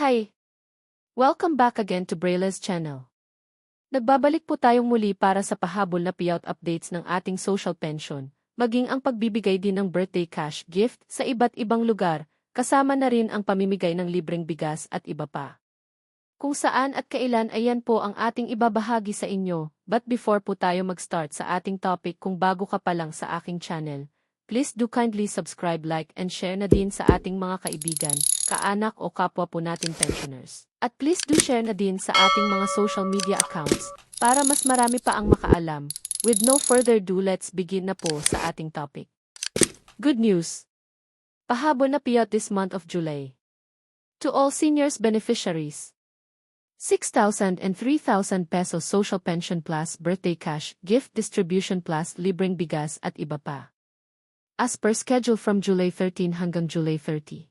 Hi! Welcome back again to Brayla's channel. Nagbabalik po tayong muli para sa pahabol na payout updates ng ating social pension, maging ang pagbibigay din ng birthday cash gift sa iba't ibang lugar, kasama na rin ang pamimigay ng libreng bigas at iba pa. Kung saan at kailan ayan po ang ating ibabahagi sa inyo, but before po tayo mag-start sa ating topic, kung bago ka pa lang sa aking channel, please do kindly subscribe, like and share na din sa ating mga kaibigan, kaanak o kapwa po natin pensioners. At please do share na din sa ating mga social media accounts para mas marami pa ang makaalam. With no further ado, let's begin na po sa ating topic. Good news! Pahabol na payout this month of July. To all seniors beneficiaries, 6,000 and 3,000 pesos social pension plus birthday cash gift distribution plus libreng bigas at iba pa. As per schedule from July 13 hanggang July 30.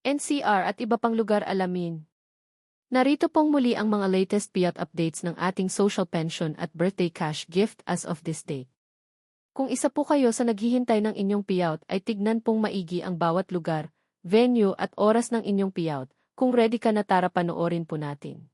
NCR at iba pang lugar alamin. Narito pong muli ang mga latest payout updates ng ating social pension at birthday cash gift as of this date. Kung isa po kayo sa naghihintay ng inyong payout ay tignan pong maigi ang bawat lugar, venue at oras ng inyong payout. Kung ready ka na, tara panoorin po natin.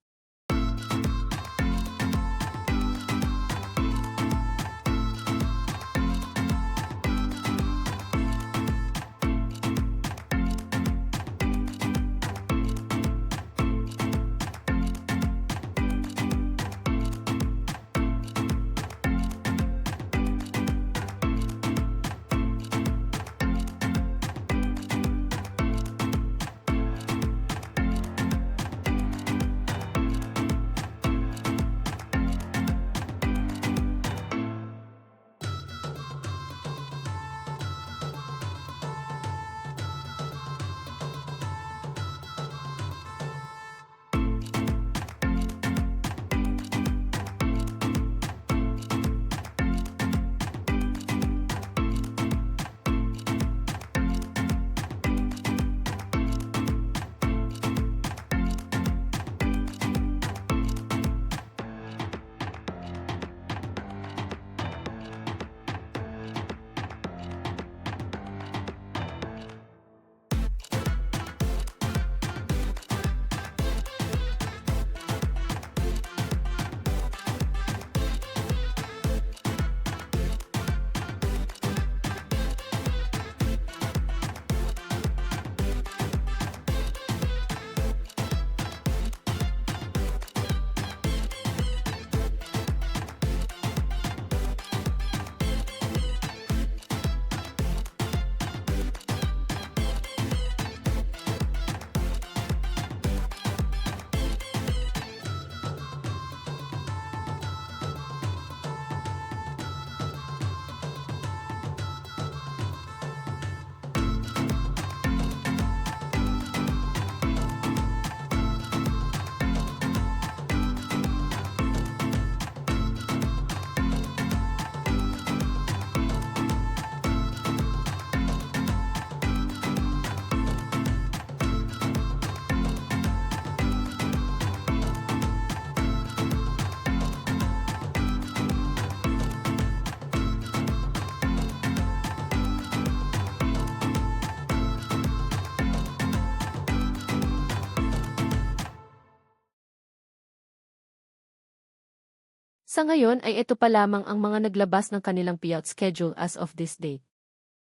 Sa ngayon ay ito pa lamang ang mga naglabas ng kanilang payout schedule as of this date.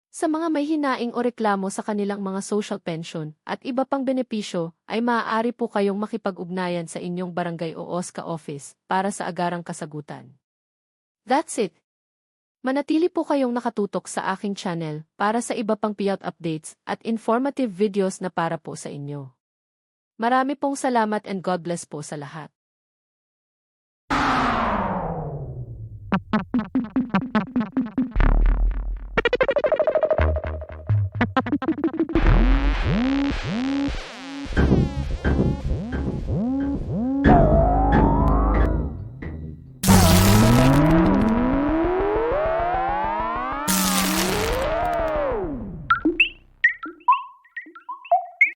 Sa mga may hinaing o reklamo sa kanilang mga social pension at iba pang benepisyo, ay maaari po kayong makipag-ugnayan sa inyong barangay o OSCA office para sa agarang kasagutan. That's it! Manatili po kayong nakatutok sa aking channel para sa iba pang payout updates at informative videos na para po sa inyo. Marami pong salamat and God bless po sa lahat.